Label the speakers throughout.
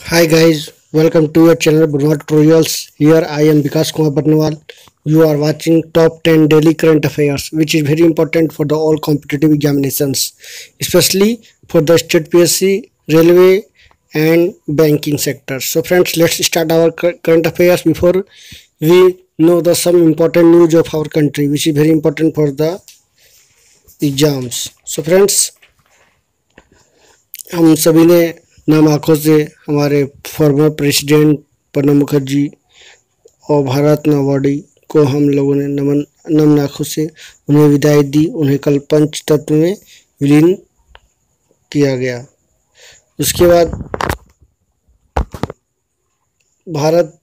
Speaker 1: Hi guys, welcome to your channel Burma Tutorials. Here I am Vikas Kumar Barnwal. You are watching top 10 daily current affairs, which is very important for the all competitive examinations, especially for the state PSC, railway and banking sector. So friends, let's start our current affairs before we know the some important news of our country, which is very important for the exams. So friends, हम सभी ने नम आँखों से हमारे former president Pranab Mukherjee और Bharat Ratna awardee को हम लोगों ने नम आँखों से उन्हें विदाई दी। उन्हें कल पंच तत्व में विलीन किया गया। उसके बाद भारत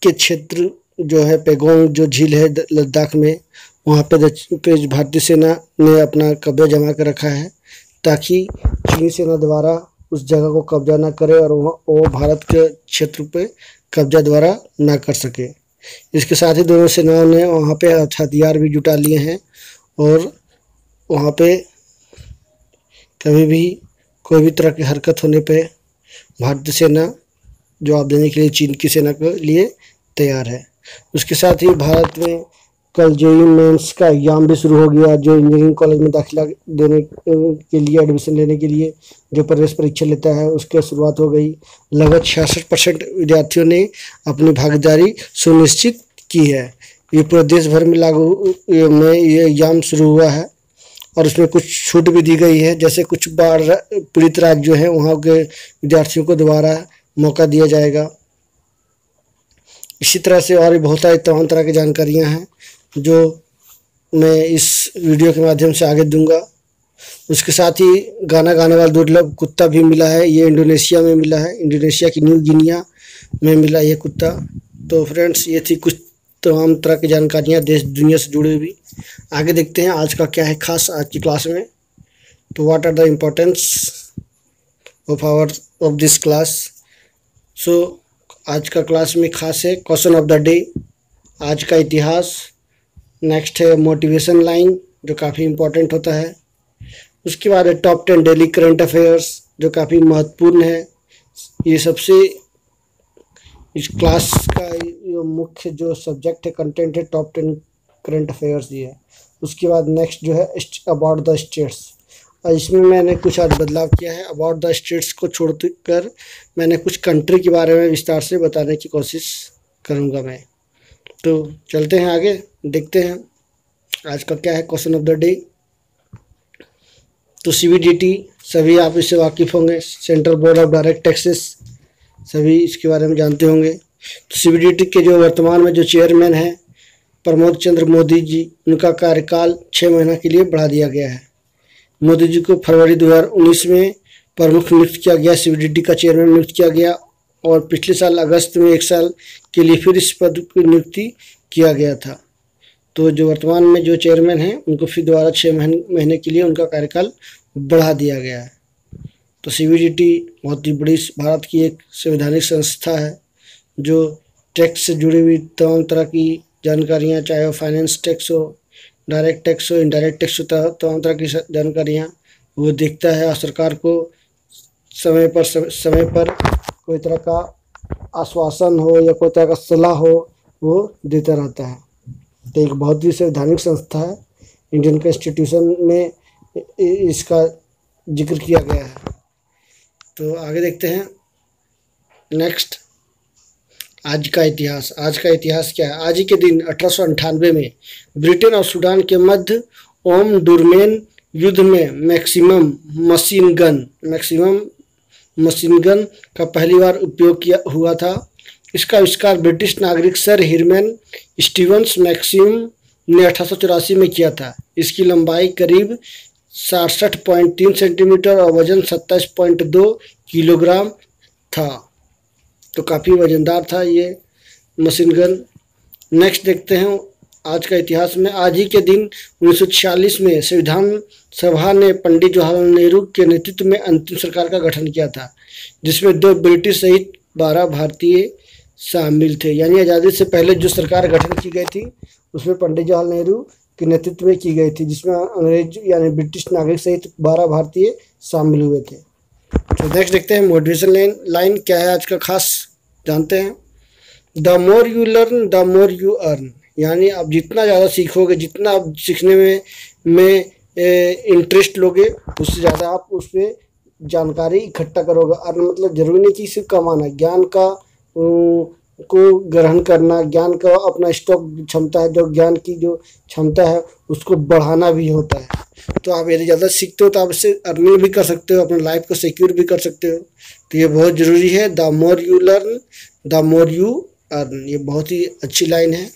Speaker 1: के क्षेत्र जो है पेगोंग जो झील है लद्दाख में, वहाँ पे भारतीय सेना ने अपना कब्जा जमा कर रखा है ताकि चीनी सेना द्वारा उस जगह को कब्जा ना करे और वो भारत के क्षेत्र पे कब्जा द्वारा ना कर सके। इसके साथ ही दोनों सेनाओं ने वहाँ पे हथियार भी जुटा लिए हैं और वहाँ पे कभी भी कोई भी तरह की हरकत होने पे भारतीय सेना जवाब देने के लिए चीन की सेना के लिए तैयार है। उसके साथ ही भारत में कल जेईई मेंस का एग्ज़ाम भी शुरू हो गया। जो इंजीनियरिंग कॉलेज में दाखिला देने के लिए एडमिशन लेने के लिए जो प्रवेश परीक्षा लेता है उसकी शुरुआत हो गई। लगभग 66% विद्यार्थियों ने अपनी भागीदारी सुनिश्चित की है। ये पूरे देश भर में लागू में ये एग्ज़ाम शुरू हुआ है और उसमें कुछ छूट भी दी गई है, जैसे कुछ बाढ़ पीड़ित राज्य जो है वहाँ के विद्यार्थियों को दोबारा मौका दिया जाएगा। इसी तरह से और भी बहुत सारी तमाम तरह की जानकारियाँ हैं जो मैं इस वीडियो के माध्यम से आगे दूंगा। उसके साथ ही गाना गाने वाला दुर्लभ कुत्ता भी मिला है। ये इंडोनेशिया में मिला है, इंडोनेशिया की न्यू गिनिया में मिला ये कुत्ता। तो फ्रेंड्स, ये थी कुछ तमाम तरह की जानकारियाँ देश दुनिया से जुड़ी हुई। आगे देखते हैं आज का क्या है खास आज की क्लास में। तो what are the importance of this class. So आज का क्लास में खास है क्वेश्चन ऑफ द डे, आज का इतिहास। नेक्स्ट है मोटिवेशन लाइन जो काफ़ी इम्पोर्टेंट होता है। उसके बाद है टॉप 10 डेली करंट अफेयर्स जो काफ़ी महत्वपूर्ण है। ये सबसे इस क्लास का मुख्य जो सब्जेक्ट है, कंटेंट है, टॉप 10 करंट अफेयर्स ये है। उसके बाद नेक्स्ट जो है अबाउट द स्टेट्स, और इसमें मैंने कुछ आज बदलाव किया है। अबाउट द स्टेट्स को छोड़कर मैंने कुछ कंट्री के बारे में विस्तार से बताने की कोशिश करूँगा मैं। तो चलते हैं आगे, देखते हैं आज का क्या है क्वेश्चन ऑफ द डे। तो CBDT सभी आप इससे वाकिफ़ होंगे, central board of direct taxes, सभी इसके बारे में जानते होंगे। तो CBDT के जो वर्तमान में जो चेयरमैन हैं प्रमोद चंद्र मोदी जी, उनका कार्यकाल 6 महीना के लिए बढ़ा दिया गया है। मोदी जी को फरवरी 2019 में प्रमुख नियुक्त किया गया, CBDT का चेयरमैन नियुक्त किया गया और पिछले साल अगस्त में 1 साल के लिए फिर इस पद की नियुक्ति किया गया था। तो जो वर्तमान में जो चेयरमैन हैं उनको फिर दोबारा 6 महीने के लिए उनका कार्यकाल बढ़ा दिया गया है। तो CBDT बहुत ही बड़ी भारत की एक संवैधानिक संस्था है जो टैक्स से जुड़ी हुई तमाम तरह की जानकारियाँ, चाहे वो फाइनेंस टैक्स हो, डायरेक्ट टैक्स हो, इनडायरेक्ट टैक्स हो, तमाम तरह की जानकारियाँ वो देखता है और सरकार को समय पर कोई तरह का आश्वासन हो या कोई तरह का सलाह हो वो देता रहता है। तो एक बहुत ही संवैधानिक संस्था है। इंडियन कॉन्स्टिट्यूशन में इसका जिक्र किया गया है। तो आगे देखते हैं नेक्स्ट, आज का इतिहास। आज का इतिहास क्या है। आज ही के दिन 1898 में ब्रिटेन और सूडान के मध्य ओम डुरमेन युद्ध में मैक्सिमम मशीन गन का पहली बार उपयोग हुआ था। इसका आविष्कार ब्रिटिश नागरिक सर हिरमैन स्टीवन्स मैक्सिम ने 1884 में किया था। इसकी लंबाई करीब 67.3 सेंटीमीटर और वजन 27.2 किलोग्राम था। तो काफ़ी वजनदार था ये मशीन गन। नेक्स्ट देखते हैं आज का इतिहास में। आज ही के दिन 1946 में संविधान सभा ने पंडित जवाहरलाल नेहरू के नेतृत्व में अंतिम सरकार का गठन किया था, जिसमें 2 ब्रिटिश सहित 12 भारतीय शामिल थे। यानी आज़ादी से पहले जो सरकार गठन की गई थी उसमें पंडित जवाहरलाल नेहरू के नेतृत्व में की गई थी, जिसमें अंग्रेज यानी ब्रिटिश नागरिक सहित 12 भारतीय शामिल हुए थे। तो नेक्स्ट देखते हैं मोटिवेशन लाइन क्या है आज का खास, जानते हैं। The more you learn the more you earn, यानी आप जितना ज़्यादा सीखोगे, जितना आप सीखने में इंटरेस्ट लोगे, उससे ज़्यादा आप उसमें जानकारी इकट्ठा करोगे। अर्न मतलब जरूरी नहीं कि सिर्फ कमाना, ज्ञान का को ग्रहण करना, ज्ञान का अपना स्टॉक क्षमता है, जो ज्ञान की जो क्षमता है उसको बढ़ाना भी होता है। तो आप यदि ज़्यादा सीखते हो तो आप इससे अर्निंग भी कर सकते हो, अपने लाइफ को सिक्योर भी कर सकते हो। तो ये बहुत ज़रूरी है, the more you learn the more you earn. ये बहुत ही अच्छी लाइन है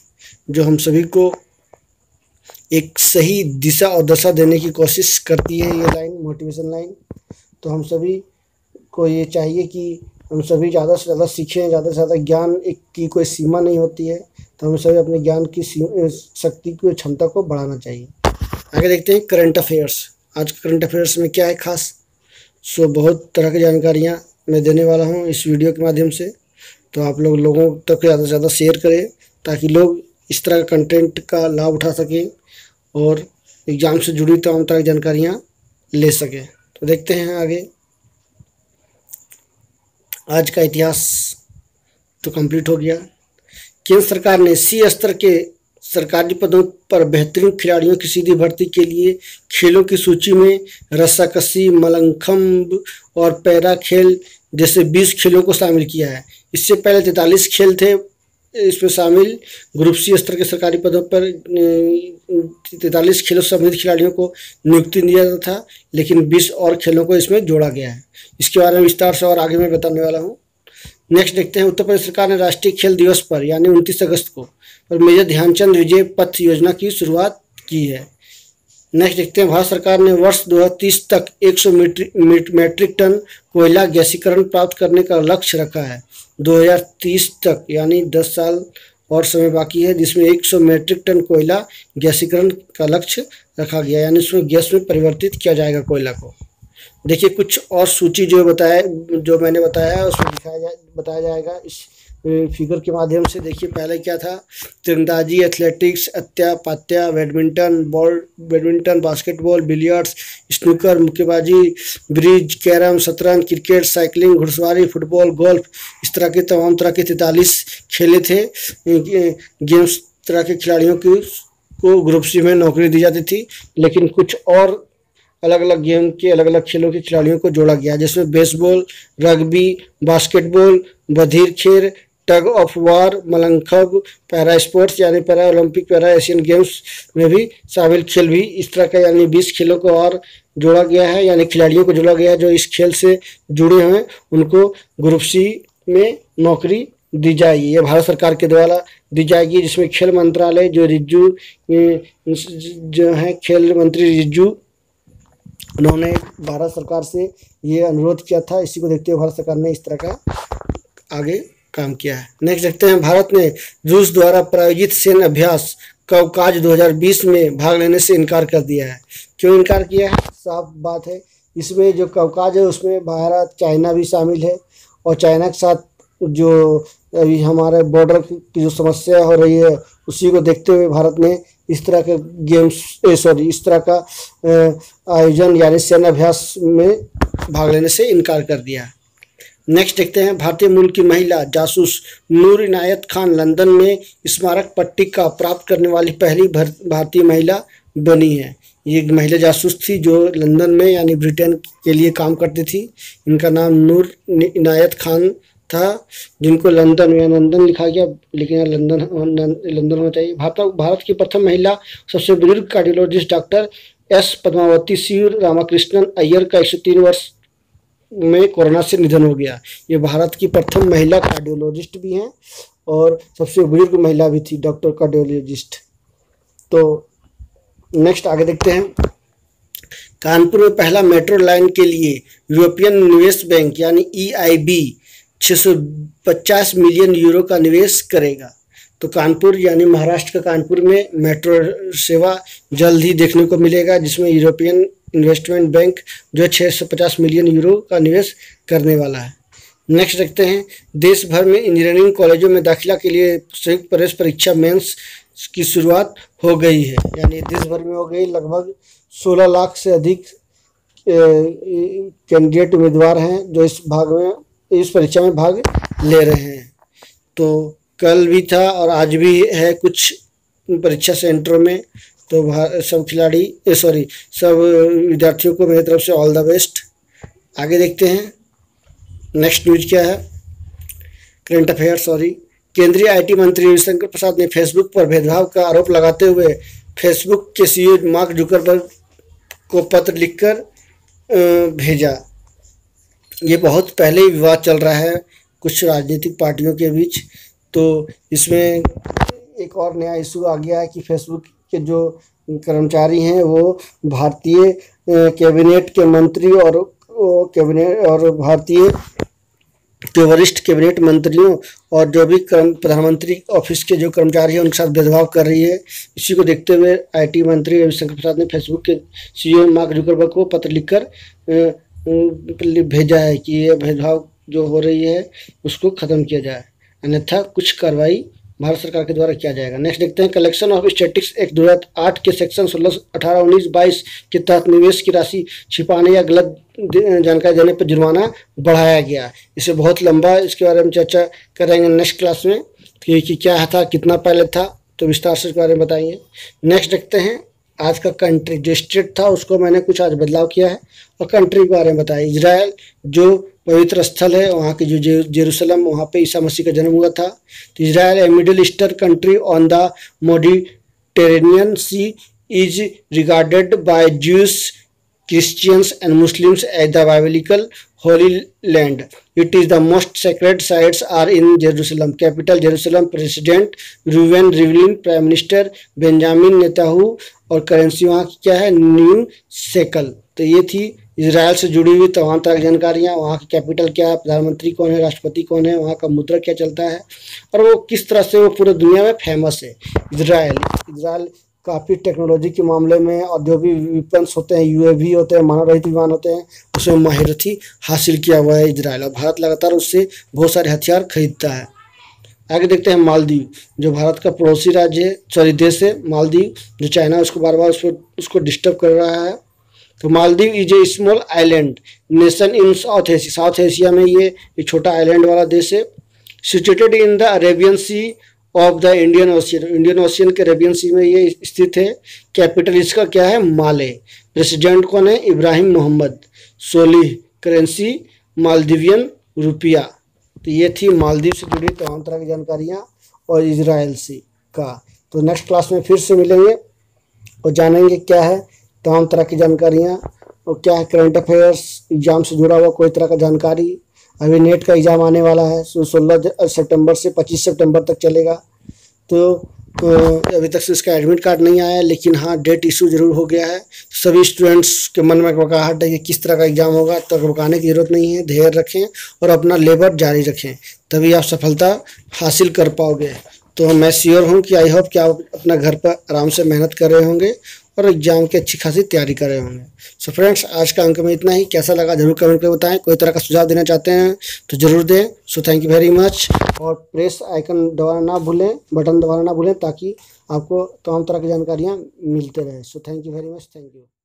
Speaker 1: जो हम सभी को एक सही दिशा और दशा देने की कोशिश करती है, ये लाइन, मोटिवेशन लाइन। तो हम सभी को ये चाहिए कि हम सभी ज़्यादा से ज़्यादा सीखें, ज़्यादा से ज़्यादा ज्ञान एक की कोई सीमा नहीं होती है। तो हमें सभी अपने ज्ञान की शक्ति की क्षमता को बढ़ाना चाहिए। आगे देखते हैं करंट अफेयर्स। आज करंट अफेयर्स में क्या है खास, बहुत तरह की जानकारियाँ मैं देने वाला हूँ इस वीडियो के माध्यम से। तो आप लोगों तक ज़्यादा से ज़्यादा शेयर करें ताकि लोग इस तरह का कंटेंट का लाभ उठा सकें और एग्ज़ाम से जुड़ी तमाम तरह की जानकारियाँ ले सकें। तो देखते हैं आगे। आज का इतिहास तो कंप्लीट हो गया। केंद्र सरकार ने सी स्तर के सरकारी पदों पर बेहतरीन खिलाड़ियों की सीधी भर्ती के लिए खेलों की सूची में रस्साकशी, मलखंभ और पैरा खेल जैसे 20 खेलों को शामिल किया है। इससे पहले 43 खेल थे इसमें शामिल। ग्रुप सी स्तर के सरकारी पदों पर 43 खेलों से संबंधित खिलाड़ियों को नियुक्ति दिया जाता था, लेकिन 20 और खेलों को इसमें जोड़ा गया है। इसके बारे में विस्तार से और आगे मैं बताने वाला हूँ। नेक्स्ट देखते हैं, उत्तर प्रदेश सरकार ने राष्ट्रीय खेल दिवस पर यानी 29 अगस्त को और मेजर ध्यानचंद विजय पथ योजना की शुरुआत की है। नेक्स्ट देखते हैं, भारत सरकार ने वर्ष 2030 तक 100 मीट्रिक टन कोयला गैसीकरण प्राप्त करने का लक्ष्य रखा है। 2030 तक यानी 10 साल और समय बाकी है, जिसमें 100 मीट्रिक टन कोयला गैसीकरण का लक्ष्य रखा गया, यानी उसमें गैस में परिवर्तित किया जाएगा कोयला को। देखिए कुछ और सूची जो मैंने बताया है उसमें बताया जाएगा इस फिगर के माध्यम से। देखिए पहले क्या था, तीरंदाजी, athletics, atyapatya, badminton, basketball, billiards, snooker, मुक्केबाजी, ब्रिज, कैरम, शतरंज, क्रिकेट, साइकिलिंग, घुड़सवारी, फुटबॉल, गोल्फ, इस तरह के तमाम तरह के 43 खेले थे। गेम्स तरह के खिलाड़ियों को ग्रुप सी में नौकरी दी जाती थी, लेकिन कुछ और अलग अलग गेम के अलग अलग खेलों के खिलाड़ियों को जोड़ा गया, जिसमें बेसबॉल, रग्बी, बास्केटबॉल, बधिर खेल, tug of war, mallakhamb, para sports यानी para Olympic, para Asian games में भी शामिल खेल भी इस तरह का यानी 20 खेलों को और जोड़ा गया है, यानी खिलाड़ियों को जोड़ा गया है जो इस खेल से जुड़े हैं, उनको ग्रुप सी में नौकरी दी जाएगी। ये भारत सरकार के द्वारा दी जाएगी, जिसमें खेल मंत्रालय जो है खेल मंत्री रिजिजू, उन्होंने भारत सरकार से ये अनुरोध किया था। इसी को देखते हुए भारत सरकार ने इस तरह का आगे काम किया है। नेक्स्ट देखते हैं, भारत ने रूस द्वारा प्रायोजित सैन्य अभ्यास कवकाज 2020 में भाग लेने से इनकार कर दिया है। क्यों इनकार किया है? साफ बात है, इसमें जो कवकाज है उसमें भारत, चाइना भी शामिल है, और चाइना के साथ जो अभी हमारे बॉर्डर की जो समस्या हो रही है उसी को देखते हुए भारत ने इस तरह के इस तरह का आयोजन यानी सैन्य अभ्यास में भाग लेने से इनकार कर दिया। नेक्स्ट देखते हैं, भारतीय मूल की महिला जासूस नूर इनायत खान लंदन में स्मारक पट्टिका प्राप्त करने वाली पहली भारतीय महिला बनी है। ये एक महिला जासूस थी जो लंदन में यानी ब्रिटेन के लिए काम करती थी। इनका नाम नूर इनायत खान था, जिनको लंदन लिखा गया, लेकिन लंदन होना चाहिए। भारत की प्रथम महिला सबसे बुजुर्ग कार्डियोलॉजिस्ट डॉक्टर एस पद्मावती सी रामाकृष्णन अय्यर का 103 वर्ष में कोरोना से निधन हो गया। ये भारत की प्रथम महिला कार्डियोलॉजिस्ट भी हैं और सबसे बुजुर्ग महिला भी थी, डॉक्टर कार्डियोलॉजिस्ट। तो नेक्स्ट आगे देखते हैं, कानपुर में पहला मेट्रो लाइन के लिए यूरोपियन निवेश बैंक यानी EIB 650 मिलियन यूरो का निवेश करेगा। तो कानपुर यानी महाराष्ट्र का कानपुर में मेट्रो सेवा जल्द ही देखने को मिलेगा, जिसमें यूरोपियन इन्वेस्टमेंट बैंक जो 650 मिलियन यूरो का निवेश करने वाला है। नेक्स्ट देखते हैं, देश भर में इंजीनियरिंग कॉलेजों में दाखिला के लिए संयुक्त प्रवेश परीक्षा मेंस की शुरुआत हो गई है, यानी देश भर में हो गई। लगभग 16 लाख से अधिक कैंडिडेट उम्मीदवार हैं जो इस परीक्षा में भाग ले रहे हैं। तो कल भी था और आज भी है कुछ परीक्षा सेंटरों में। तो सब सब विद्यार्थियों को मेरी तरफ से ऑल द बेस्ट। आगे देखते हैं नेक्स्ट न्यूज क्या है। करंट अफेयर केंद्रीय आईटी मंत्री रविशंकर प्रसाद ने फेसबुक पर भेदभाव का आरोप लगाते हुए फेसबुक के सीईओ मार्क जुकरबर्ग को पत्र लिखकर भेजा। ये बहुत पहले ही विवाद चल रहा है कुछ राजनीतिक पार्टियों के बीच। तो इसमें एक और नया इशू आ गया है कि फेसबुक के जो कर्मचारी हैं वो भारतीय कैबिनेट के मंत्री और भारतीय के वरिष्ठ कैबिनेट मंत्रियों और जो भी प्रधानमंत्री ऑफिस के जो कर्मचारी हैं उनके साथ भेदभाव कर रही है। इसी को देखते हुए आईटी मंत्री रविशंकर प्रसाद ने फेसबुक के सीईओ मार्क जुकरबर्ग को पत्र लिखकर भेजा है कि ये भेदभाव जो हो रही है उसको ख़त्म किया जाए, अन्यथा कुछ कार्रवाई भारत सरकार के द्वारा किया जाएगा। नेक्स्ट देखते हैं कलेक्शन ऑफ स्टैटिस्टिक्स एक्ट 2008 के सेक्शन 16, 18, 19, 22 के तहत निवेश की राशि छिपाने या गलत जानकारी देने पर जुर्माना बढ़ाया गया। इसे बहुत लंबा इसके बारे में चर्चा करेंगे नेक्स्ट क्लास में कि क्या था, कितना पहले था, तो विस्तार से इसके बारे में बताएंगे। नेक्स्ट देखते हैं आज का कंट्री जो स्टेट था उसको मैंने कुछ आज बदलाव किया है और कंट्री के बारे में बताया। इजराइल जो पवित्र स्थल है वहाँ की जो जेरूसलम, वहाँ पे ईसा मसीह का जन्म हुआ था। तो Israel a middle eastern country on the Mediterranean sea is regarded by Jews, Christians and Muslims as the biblical Holy Land. It is the most sacred sites are in Jerusalem, capital Jerusalem. President Reuven Rivlin, Prime Minister Benjamin Netanyahu और currency वहाँ की क्या है, new shackle. तो ये थी Israel से जुड़ी हुई तमाम तरह की जानकारियाँ। वहाँ की कैपिटल क्या है, प्रधानमंत्री कौन है, राष्ट्रपति कौन है, वहाँ का मुद्रा क्या चलता है और वो किस तरह से वो पूरे दुनिया में फेमस है। इजराइल काफ़ी टेक्नोलॉजी के मामले में औद्योगिक विपन्स होते हैं, यूएवी होते हैं, मानव रहित विमान होते हैं, उसमें माहिरती हासिल किया हुआ है इजराइल और भारत लगातार उससे बहुत सारे हथियार खरीदता है। आगे देखते हैं मालदीव जो भारत का पड़ोसी राज्य है, देश है। मालदीव जो चाइना उसको बार बार उसको डिस्टर्ब कर रहा है। तो Maldives is a small island nation in South Asia में ये एक छोटा आइलैंड वाला देश है। Situated in the Arabian sea of the Indian ocean के अरेबियन सी में ये स्थित है। कैपिटल इसका क्या है, माले। प्रेसिडेंट कौन है, इब्राहिम मोहम्मद सोलिह। करेंसी मालदीवियन रुपया। तो ये थी मालदीव से जुड़ी तमाम तरह की जानकारियाँ और इजराइल से का। तो नेक्स्ट क्लास में फिर से मिलेंगे और जानेंगे क्या है तमाम तरह की जानकारियाँ और क्या है करंट अफेयर्स, एग्जाम से जुड़ा हुआ कोई तरह का जानकारी। अभी नेट का एग्ज़ाम आने वाला है 16 सितंबर से 25 सितंबर तक चलेगा। तो अभी तक से इसका एडमिट कार्ड नहीं आया, लेकिन हाँ डेट इशू जरूर हो गया है। सभी स्टूडेंट्स के मन में घबराहट है कि किस तरह का एग्ज़ाम होगा, तो घबराने की ज़रूरत नहीं है। धैर्य रखें और अपना लेबर जारी रखें, तभी आप सफलता हासिल कर पाओगे। तो मैं श्योर हूँ कि आई होप कि आप अपना घर पर आराम से मेहनत कर रहे होंगे और एग्जाम की अच्छी खासी तैयारी कर रहे होंगे। सो फ्रेंड्स आज का अंक में इतना ही। कैसा लगा जरूर कमेंट करके बताएं। कोई तरह का सुझाव देना चाहते हैं तो ज़रूर दें। So thank you very much. और प्रेस आइकन दबाना ना भूलें, बटन दबाना ना भूलें, ताकि आपको तमाम तरह की जानकारियाँ मिलते रहे। So thank you very much. Thank you.